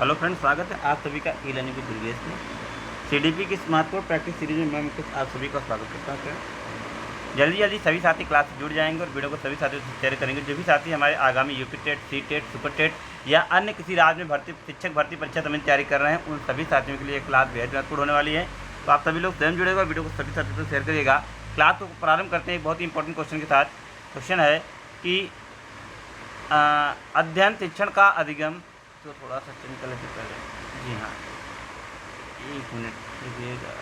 Hello friends, स्वागत है आप सभी का ई लर्निंग विद दुर्गेश में। सीडीपी की स्मार्ट प्रैक्टिस सीरीज में मैं कुछ आप सभी का स्वागत करता हूँ। जल्दी जल्दी सभी साथी क्लास से जुड़ जाएंगे और वीडियो को सभी साथियों से शेयर करेंगे। जो भी साथी हमारे आगामी UP TET, C TET, super TET या अन्य किसी राज्य में शिक्षक भर्ती परीक्षा संबंधी तैयारी कर रहे हैं, उन सभी साथियों के लिए क्लास बेहद महत्वपूर्ण होने वाली है। तो आप सभी लोग स्वयं जुड़ेगा, वीडियो को सभी साथियों से शेयर करिएगा। क्लास को प्रारंभ करते हैं एक बहुत ही इंपॉर्टेंट क्वेश्चन के साथ। क्वेश्चन है कि अध्ययन शिक्षण का अधिगम, तो थोड़ा सा चेंज कर लेते पहले। जी हाँ, एक मिनट लीजिएगा।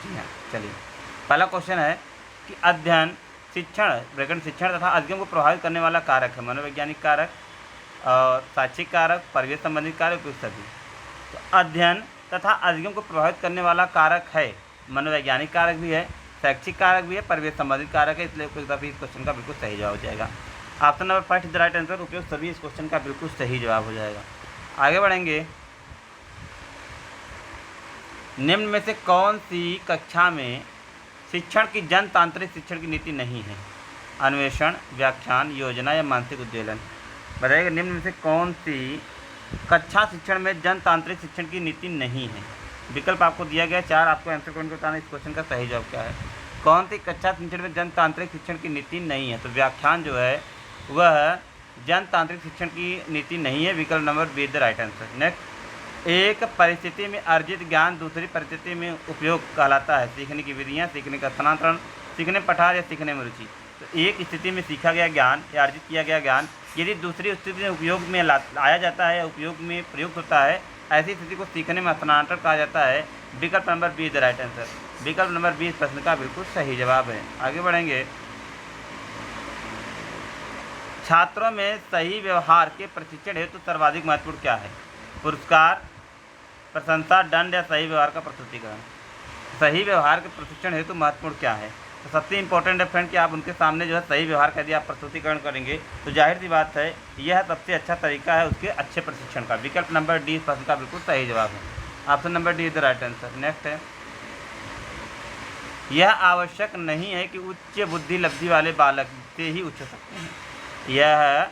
जी हाँ, चलिए। पहला क्वेश्चन है कि अध्ययन शिक्षण तथा अधिगम को प्रभावित करने वाला कारक है मनोवैज्ञानिक कारक और शैक्षिक कारक, परिवेश संबंधित कारक, उपयुक्त सभी। तो अध्ययन तथा अधिगम को प्रभावित करने वाला कारक है मनोवैज्ञानिक कारक भी है, शैक्षिक कारक भी है, परिवेश संबंधित कारक है, इसलिए उपयुक्त सभी इस क्वेश्चन का बिल्कुल सही जवाब हो जाएगा। Option number first is the right answer. उपयुक्त सभी इस क्वेश्चन का बिल्कुल सही जवाब हो जाएगा। आगे बढ़ेंगे। निम्न में से कौन सी कक्षा में शिक्षण की जनतांत्रिक शिक्षण की नीति नहीं है? अन्वेषण, व्याख्यान, योजना या मानसिक उद्वेलन। बताइएगा, निम्न में से कौन सी कक्षा शिक्षण में जनतांत्रिक शिक्षण की नीति नहीं है? विकल्प आपको दिया गया 4, आपको आंसर कमेंट बताना इस क्वेश्चन का सही जवाब क्या है। कौन सी कक्षा शिक्षण में जनतांत्रिक शिक्षण की नीति नहीं है? तो व्याख्यान जो है वह जनतांत्रिक शिक्षण की नीति नहीं है। विकल्प number be the right answer. Next, एक परिस्थिति में अर्जित ज्ञान दूसरी परिस्थिति में उपयोग कहलाता है। सीखने की विधियाँ, सीखने का स्थानांतरण, सीखने पठार या सीखने में रुचि। तो एक स्थिति में सीखा गया ज्ञान या अर्जित किया गया ज्ञान यदि दूसरी स्थिति में उपयोग में आया जाता है या उपयोग में प्रयुक्त होता है, ऐसी स्थिति को सीखने में स्थानांतरण कहा जाता है। विकल्प number be the right answer. विकल्प नंबर 20 प्रश्न का बिल्कुल सही जवाब है। आगे बढ़ेंगे। छात्रों में सही व्यवहार के प्रशिक्षण हेतु सर्वाधिक महत्वपूर्ण क्या है? पुरस्कार, प्रशंसा, दंड या सही व्यवहार का प्रस्तुतिकरण। सही व्यवहार के प्रशिक्षण हेतु महत्वपूर्ण क्या है? तो सबसे इंपॉर्टेंट है फ्रेंड कि आप उनके सामने जो है सही व्यवहार का यदि आप प्रस्तुतिकरण करेंगे तो जाहिर सी बात है यह सबसे अच्छा तरीका है उसके अच्छे प्रशिक्षण का। विकल्प नंबर डी प्रश्न का बिल्कुल सही जवाब है। Option number D is the right answer. Next है, यह आवश्यक नहीं है कि उच्च बुद्धि लब्धि वाले बालक से ही उच्च हो सकते हैं। यह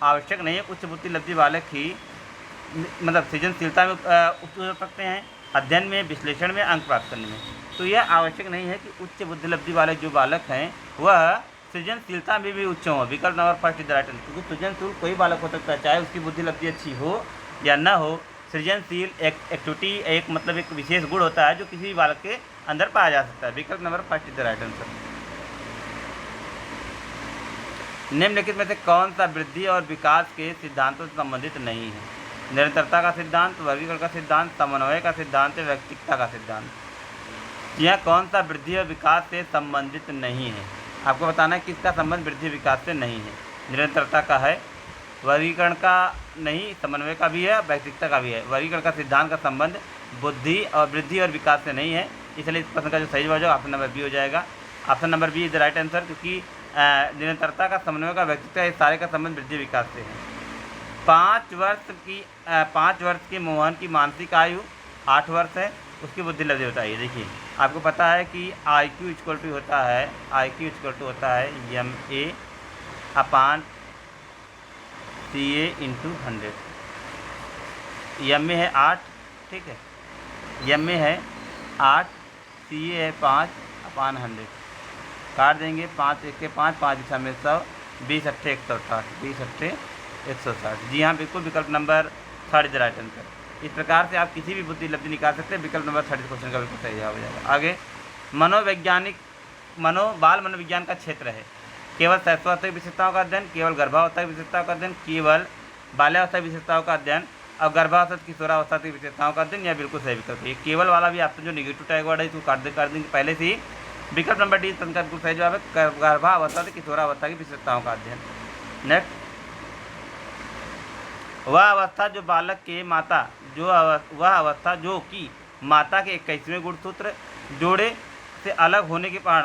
आवश्यक नहीं है उच्च बुद्धि लब्धि बालक ही मतलब सृजनशीलता में उच्च हो सकते हैं, अध्ययन में, विश्लेषण में, अंक प्राप्त करने में। तो यह आवश्यक नहीं है कि उच्च बुद्धि लब्धि वाले जो बालक हैं वह सृजनशीलता में भी उच्च हों। विकल्प number first is the right answer. क्योंकि सृजनशील कोई बालक हो सकता है, चाहे उसकी बुद्धि लब्धि अच्छी हो या न हो। सृजनशील एक्टिविटी एक मतलब एक विशेष गुण होता है जो किसी भी बालक के अंदर पाया जा सकता है। विकल्प number first is the right answer. निम्नलिखित में से कौन सा वृद्धि और विकास के सिद्धांतों से संबंधित नहीं है? निरंतरता का सिद्धांत, वर्गीकरण का सिद्धांत, समन्वय का सिद्धांत, व्यक्तिकता का सिद्धांत। यह कौन सा वृद्धि और विकास से संबंधित नहीं है? आपको बताना है किसका संबंध वृद्धि विकास से नहीं है। निरंतरता का है, वर्गीकरण का नहीं, समन्वय का भी है, व्यक्तिकता का भी है। वर्गीकरण का सिद्धांत का संबंध बुद्धि और वृद्धि और विकास से नहीं है, इसलिए इस प्रश्न का जो सही जवाब है ऑप्शन नंबर बी हो जाएगा। Option number B is the right answer. क्योंकि निरंतरता का, समन्वय का, व्यक्तित्व इस सारे का संबंध वृद्धि विकास से है। 5 वर्ष की मोहन की मानसिक आयु 8 वर्ष है, उसकी बुद्धि लब्धि बताइए। देखिए, आपको पता है कि IQ इक्वल टू होता है MA/CA × 100। MA है 8, ठीक है, MA है 8, CA है 5/100। काट देंगे, 5 1 के 5, 5 दिशा में 100, 20 8 160, 20 8 160। जी हाँ, बिल्कुल विकल्प number third is the right answer. इस प्रकार से आप किसी भी बुद्धि लब्धि निकाल सकते हैं। विकल्प नंबर 30 क्वेश्चन का बिल्कुल सही जवाब हो जाएगा। आगे, बाल मनोविज्ञान का क्षेत्र है। केवल शैशवावस्था की विशेषताओं का अध्ययन, केवल गर्भावस्था की विशेषताओं का अध्ययन, केवल बाल्यावस्था की विशेषताओं का अध्ययन और गर्भावस्था किशोरावस्था की विशेषताओं का अध्ययन, यह बिल्कुल सही विकल्प है। केवल वाला भी आपसे जो नेगेटिव टैग वर्ड है इसको काट देंगे पहले से ही। विकल्प नंबर डी प्रश्न का बिल्कुल सही जवाब है, गर्भावस्था से किशोरावस्था की विशेषताओं का अध्ययन। नेक्स्ट, वह अवस्था जो माता के 21वें गुणसूत्र जोड़े से अलग होने के कारण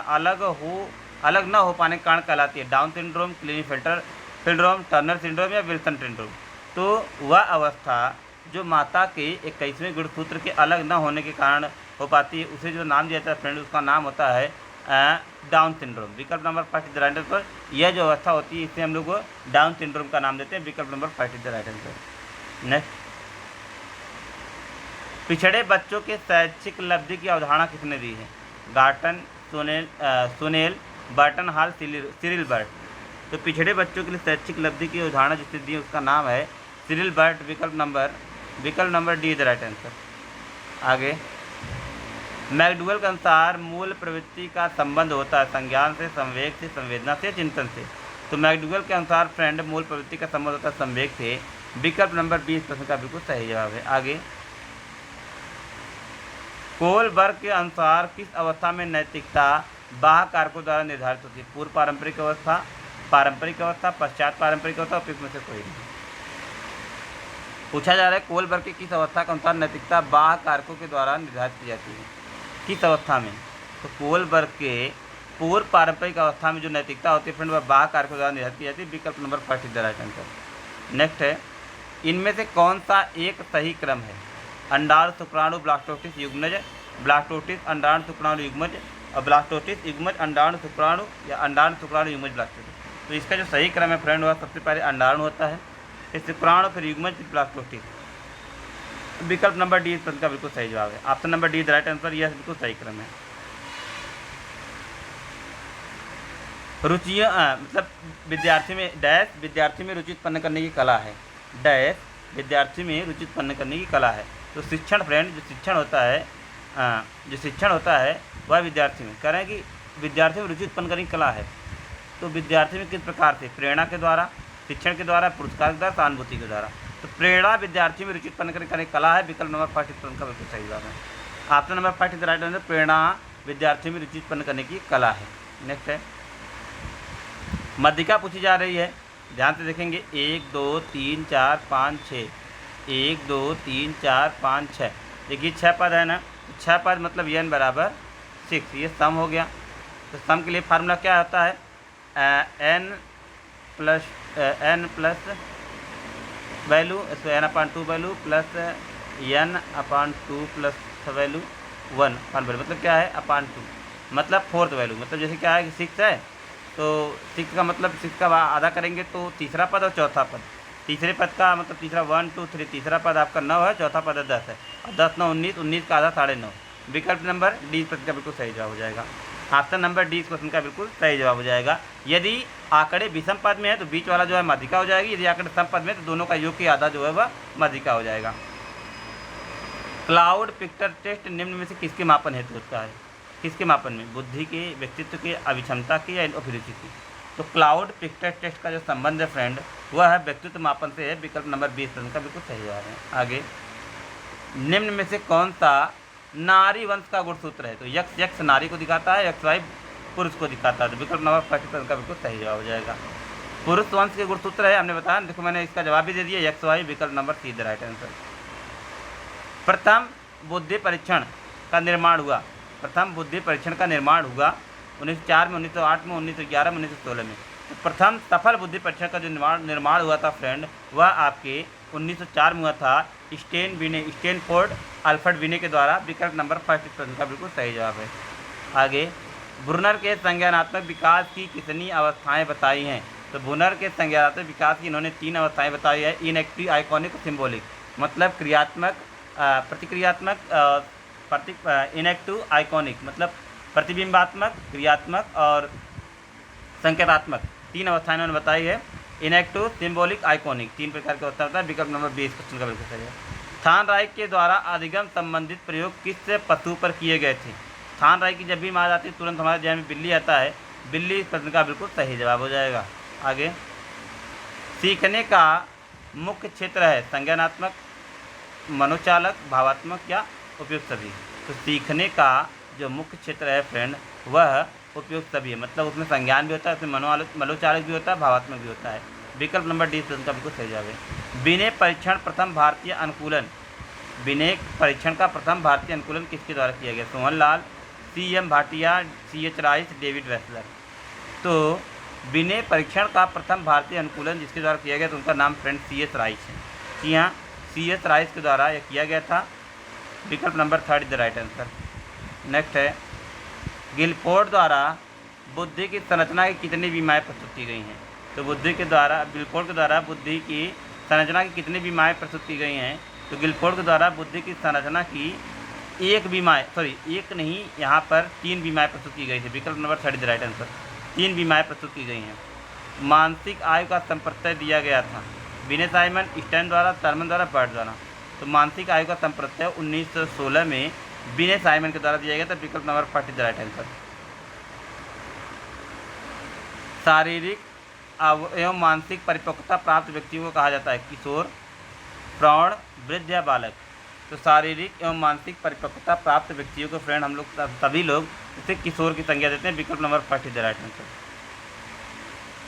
अलग न हो पाने के कारण कहलाती है। Down syndrome, क्लीनेफेल्टर syndrome, Turner syndrome या विल्सन सिंड्रोम। तो वह अवस्था जो माता के 21वें गुणसूत्र के अलग न होने के कारण हो पाती है, उसे जो नाम दिया जाता है फ्रेंड, उसका नाम होता है डाउन सिंड्रोम। विकल्प number first is the right answer. यह जो अवस्था होती है इसे हम लोग डाउन सिंड्रोम का नाम देते हैं। विकल्प number first is the right answer. Next, पिछड़े बच्चों के शैक्षिक लब्धि की अवधारणा किसने दी है? Galton, Schonell, Burton Hall, Cyril Burt. तो पिछड़े बच्चों के लिए शैक्षिक लब्धि की अवधारणा जिसने दी है उसका नाम है सिरिल बर्ट। विकल्प number D is the right answer. आगे, मैकडूगल के अनुसार मूल प्रवृत्ति का संबंध होता है संज्ञान से, संवेग से, संवेदना से, चिंतन से। तो मैकडूगल के अनुसार फ्रेंड मूल प्रवृत्ति का संबंध होता है संवेग से। विकल्प नंबर 20 प्रश्न का बिल्कुल सही जवाब है। आगे, कोलबर्ग के अनुसार किस अवस्था में नैतिकता बाह्य कारकों द्वारा निर्धारित होती है? पूर्व पारंपरिक अवस्था, पारंपरिक अवस्था, पश्चात पारंपरिक अवस्था, उपयुक्त में से कोई नहीं। पूछा जा रहा है कोलबर्ग के किस अवस्था के अनुसार नैतिकता बाह्य कारकों के द्वारा निर्धारित की जाती है? किस अवस्था में? तो कोलबर्ग के पूर्व पारंपरिक अवस्था में जो नैतिकता होती है फ्रेंड वह बाह्य कारकों द्वारा निर्धारित की जाती है। विकल्प number first is the right answer. Next है, इनमें से कौन सा एक सही क्रम है? अंडाणु, शुक्राणु, ब्लास्टोसिस, युग्मज, ब्लास्टोसिस, अंडाणु, शुक्राणु, युग्मज, और ब्लास्टोसिस, युग्मज, अंडाणु, शुक्राणु, या अंडाणु, शुक्राणु, युग्मज, ब्लास्टोसिस। तो इसका जो सही क्रम है फ्रेंड वह सबसे पहले अंडाणु होता है, फिर शुक्राणु, फिर युग्मज, फिर ब्लास्टोसिस। विकल्प नंबर डी इस प्रश्न का बिल्कुल सही जवाब है। Option number D is the right answer. यह बिल्कुल सही क्रम है। रुचियाँ मतलब विद्यार्थी में डैश विद्यार्थी में रुचि उत्पन्न करने की कला है। डैश विद्यार्थी में रुचि उत्पन्न करने की कला है। तो शिक्षण फ्रेंड जो शिक्षण होता है वह विद्यार्थी में कह रहे हैं कि विद्यार्थी में रुचि उत्पन्न करने की कला है। तो विद्यार्थी में किस प्रकार से? प्रेरणा के द्वारा, शिक्षण के द्वारा, पुरस्कार के द्वारा, सहानुभूति के द्वारा। तो प्रेरणा विद्यार्थी में रुचि उत्पन्न करने की कला है। विकल्प नंबर फर्स्ट इस प्रश्न का बिल्कुल सही जवाब है। Option number first is the right answer. प्रेरणा विद्यार्थी में रुचि उत्पन्न करने की कला है। नेक्स्ट है, मध्यिका पूछी जा रही है, ध्यान से देखेंगे। 1 2 3 4 5 6, 1 2 3 4 5 6। देखिए 6 पद है ना, 6 पद मतलब n बराबर 6, ये सम हो गया। तो सम के लिए फार्मूला क्या होता है? n प्लस वैल्यू, इसको n/2 value plus n/2 plus value 1 value, मतलब क्या है? /2 मतलब 4th वैल्यू। मतलब जैसे क्या है कि 6 है तो 6 का मतलब 6 का आधा करेंगे तो तीसरा पद और चौथा पद। तीसरे पद का मतलब तीसरा 1 2 3, तीसरा पद आपका 9 है, चौथा पद 10 है, और 10 9 19, 19 का आधा 9.5। विकल्प नंबर डी प्रश्न का बिल्कुल सही जवाब हो जाएगा। ऑप्शन नंबर डी इस क्वेश्चन का बिल्कुल सही जवाब हो जाएगा। यदि आंकड़े विषम पद में है तो बीच वाला जो है मध्यिका हो जाएगी। यदि आंकड़े सम पद में तो दोनों का योग की आधा जो है वह मध्यिका हो जाएगा। क्लाउड पिक्चर टेस्ट निम्न में से किसके मापन हेतु होता है? किसके मापन में? बुद्धि के, व्यक्तित्व के, अभिक्षमता की, या अभिरुचि की। तो क्लाउड पिक्चर टेस्ट का जो संबंध है फ्रेंड वह है व्यक्तित्व मापन से है। विकल्प नंबर 20 प्रश्न का बिल्कुल सही जवाब है। आगे, निम्न में से कौन सा नारी वंश का गुणसूत्र है? तो यक्ष नारी को दिखाता है, XY पुरुष को दिखाता है। तो विकल्प नंबर 50 प्रश्न का बिल्कुल सही जवाब हो जाएगा। पुरुष वंश के गुणसूत्र है, हमने बताया। देखो मैंने इसका जवाब भी दे दिया, XY। विकल्प number see the right answer. प्रथम बुद्धि परीक्षण का निर्माण हुआ। प्रथम बुद्धि परीक्षण का निर्माण हुआ 1904 में, 1908 में, 1911 में, 1916 में। तो प्रथम सफल बुद्धि परीक्षण का जो निर्माण हुआ था फ्रेंड वह आपके 1904 में हुआ था स्टैनफोर्ड अल्फ्रेड विने के द्वारा। विकल्प नंबर फर्स्ट प्रश्न का बिल्कुल सही जवाब है। आगे, ब्रूनर के संज्ञानात्मक विकास की कितनी अवस्थाएं बताई हैं? तो ब्रूनर के संज्ञानात्मक विकास की इन्होंने 3 अवस्थाएं बताई है। Inactive, iconic, symbolic. मतलब क्रियात्मक, प्रतिक्रियात्मक, इनएक्टिव, आइकॉनिक मतलब प्रतिबिंबात्मक, क्रियात्मक और संकेतात्मक। 3 अवस्थाएं उन्होंने बताई है। इनएक्टिव, सिम्बोलिक, आइकॉनिक, 3 प्रकार के अवस्था होता है। विकल्प नंबर 20 क्वेश्चन का बिल्कुल सही है। थानराइक के द्वारा अधिगम संबंधित प्रयोग किस पशु पर किए गए थे? थानराइक की जब भी मार आती है तुरंत हमारे जहन में बिल्ली आता है। बिल्ली इस प्रश्न का बिल्कुल सही जवाब हो जाएगा। आगे, सीखने का मुख्य क्षेत्र है संज्ञानात्मक, मनोचालक, भावात्मक या उपयुक्त सभी। तो सीखने का जो मुख्य क्षेत्र है फ्रेंड वह उपयुक्त सभी है। मतलब उसमें संज्ञान भी होता है, उसमें मनोचालक भी होता है, भावात्मक भी होता है। विकल्प नंबर डी प्रश्न का बिल्कुल सही जवाब है। विनय परीक्षण प्रथम भारतीय अनुकूलन। विनय परीक्षण का प्रथम भारतीय अनुकूलन किसके द्वारा किया गया? Sohanlal, CM Bhatia, CH Rice, David Wechsler. तो विनय परीक्षण का प्रथम भारतीय अनुकूलन जिसके द्वारा किया गया तो उनका नाम फ्रेंड CS राइस है। जी हाँ, CS राइस के द्वारा यह किया गया था। विकल्प number 3 is the right answer. Next है, गिलफोर्ड द्वारा बुद्धि की संरचना की कितनी बीमाएँ प्रस्तुत की गई हैं? तो गिलफोर्ड के द्वारा बुद्धि की संरचना की कितनी बीमाएँ प्रस्तुत की गई हैं? तो गिलफोर्ड के द्वारा बुद्धि की संरचना की एक नहीं, यहाँ पर 3 बीमाएँ प्रस्तुत की गई थी। विकल्प नंबर 30 राइट आंसर। 3 बीमाएँ प्रस्तुत की गई हैं। मानसिक आयु का संप्रत्यय दिया गया था बिने साइमन, स्टैन द्वारा, थर्मन द्वारा, बर्ड द्वारा। तो मानसिक आयु का संप्रत्यय 1916 में बिने साइमन के द्वारा दिया गया था। विकल्प नंबर 40 राइट आंसर। शारीरिक एवं मानसिक परिपक्वता प्राप्त व्यक्तियों को कहा जाता है किशोर, प्रौढ़, वृद्ध या बालक। तो शारीरिक एवं मानसिक परिपक्वता प्राप्त व्यक्तियों को फ्रेंड हम लोग सभी लोग इसे किशोर की संज्ञा देते हैं। विकल्प number 40 right answer.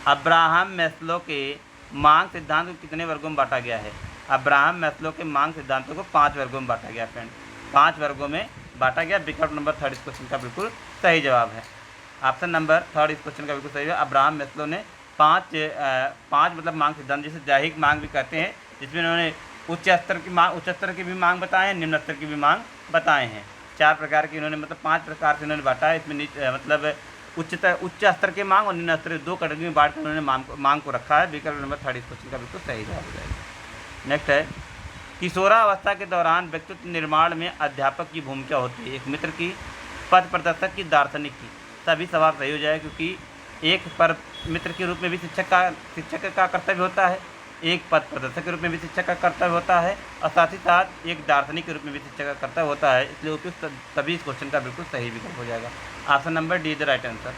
Abraham Maslow के मांग सिद्धांत को कितने वर्गों में बांटा गया है? अब्राहम मैस्लो के मांग सिद्धांतों को 5 वर्गों में बांटा गया फ्रेंड, 5 वर्गों में बांटा गया। विकल्प नंबर 3 इस क्वेश्चन का बिल्कुल सही जवाब है। ऑप्शन नंबर 3 इस क्वेश्चन का बिल्कुल सही है। अब्राहम मैस्लो ने 5 मतलब मांग सिद्धांत, जिसे दैहिक मांग भी कहते हैं, जिसमें उन्होंने उच्च स्तर की भी मांग बताए हैं, निम्न स्तर की भी मांग बताए हैं। 4 प्रकार की उन्होंने मतलब 5 प्रकार से उन्होंने बांटा है। इसमें मतलब उच्च स्तर के मांग और निम्न स्तर के 2 कैटेगरी में बांट कर उन्होंने मांग को रखा है। विकल्प नंबर 3 इस क्वेश्चन का बिल्कुल सही जवाब हो जाएगा। नेक्स्ट है, किशोरावस्था के दौरान व्यक्तित्व निर्माण में अध्यापक की भूमिका होती है? एक मित्र की, पथ प्रदर्शक की, दार्शनिक की। सभी सवाल सही हो जाए, क्योंकि एक पर मित्र के रूप में भी शिक्षक का कर्तव्य होता है, एक पथ प्रदर्शक के रूप में भी शिक्षक का कर्तव्य होता है, और साथ ही साथ एक दार्शनिक के रूप में भी शिक्षक का कर्तव्य होता है। इसलिए उपयुक्त सभी इस क्वेश्चन का बिल्कुल सही विकल्प हो जाएगा। Option number D the right answer.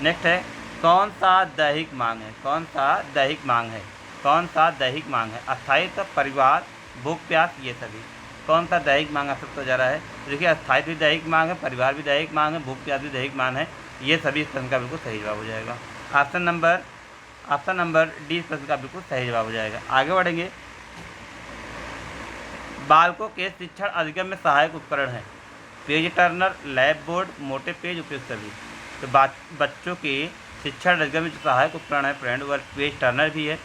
Next है, कौन सा दैहिक मांग है? कौन सा दैहिक मांग है? कौन सा दैहिक मांग है? अस्थायित्व, परिवार, भूख प्यास, ये सभी। कौन सा दैहिक मांग असक्त हो जा रहा है? देखिए, अस्थायित्व भी दैहिक मांग है, परिवार भी दैहिक मांग है, भूख प्यास भी दैहिक मांग है। ये सभी इस प्रश्न का बिल्कुल सही जवाब हो जाएगा। ऑप्शन नंबर डी इस प्रश्न का बिल्कुल सही जवाब हो जाएगा। आगे बढ़ेंगे। बालकों के शिक्षण अधिगम में सहायक उपकरण है? पेज टर्नर, लैब बोर्ड, मोटे पेज, उपयुक्त सभी। तो बच्चों के शिक्षण अधिगम में जो सहायक उपकरण है फ्रेंड, वह पेज टर्नर भी है,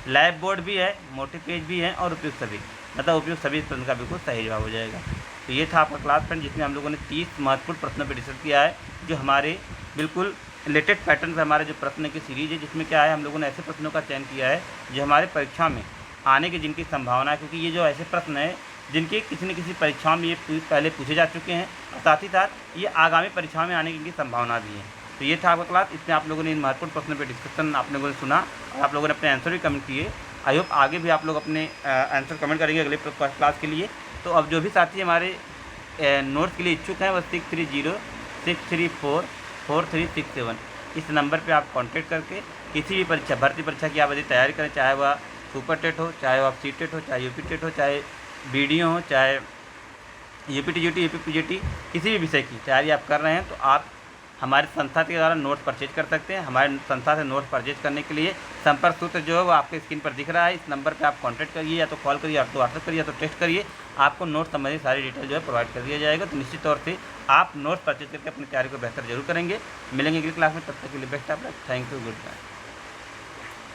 लैब बोर्ड भी है, मोटे पेज भी है और उपयुक्त सभी। मतलब उपयुक्त सभी इस प्रश्न का बिल्कुल सही जवाब हो जाएगा। तो ये था आपका क्लास फ्रेंड, जिसमें हम लोगों ने 30 महत्वपूर्ण प्रश्नों पर डिस्कस किया है, जो हमारे बिल्कुल रिलेटेड पैटर्न पर हमारे जो प्रश्न की सीरीज है, जिसमें क्या है, हम लोगों ने ऐसे प्रश्नों का चयन किया है जो हमारे परीक्षा में आने की जिनकी संभावना है, क्योंकि ये जो ऐसे प्रश्न है जिनके किसी न किसी परीक्षाओं में ये पहले पूछे जा चुके हैं, और साथ ही साथ ये आगामी परीक्षाओं में आने की इनकी संभावना भी है। तो ये था आपका क्लास। इसमें आप लोगों ने इन महत्वपूर्ण प्रश्नों पर डिस्कशन आप लोगों ने सुना, और आप लोगों ने अपने आंसर भी कमेंट किए। आई होप आगे भी आप लोग अपने आंसर कमेंट करेंगे अगले क्लास के लिए। तो अब जो भी साथी हमारे नोट्स के लिए इच्छुक हैं, वह 6306344367 इस नंबर पे आप कांटेक्ट करके किसी भी भर्ती परीक्षा की आप यदि तैयारी करें, चाहे वह सुपर टेट हो, चाहे वह सी टेट हो, चाहे यूपी टेट हो, चाहे बीडीओ हो, चाहे यूपी टीजीटी, यूपी पीजीटी, किसी भी विषय की तैयारी आप कर रहे हैं, तो आप हमारे संस्था के द्वारा नोट्स परचेज कर सकते हैं। हमारे संस्था से नोट्स परचेज करने के लिए संपर्क सूत्र जो है वो आपके स्क्रीन पर दिख रहा है। इस नंबर पे आप कांटेक्ट करिए, या तो कॉल करिए, या तो व्हाट्सएप करिए, या तो टेक्स्ट करिए। आपको नोट्स संबंधी सारी डिटेल जो है प्रोवाइड कर दिया जाएगा। तो निश्चित तौर से आप नोट्स परचेज करके अपनी तैयारी को बेहतर जरूर करेंगे। मिलेंगे अगली क्लास में, तब तक के लिए best of luck. Thank you, good bye.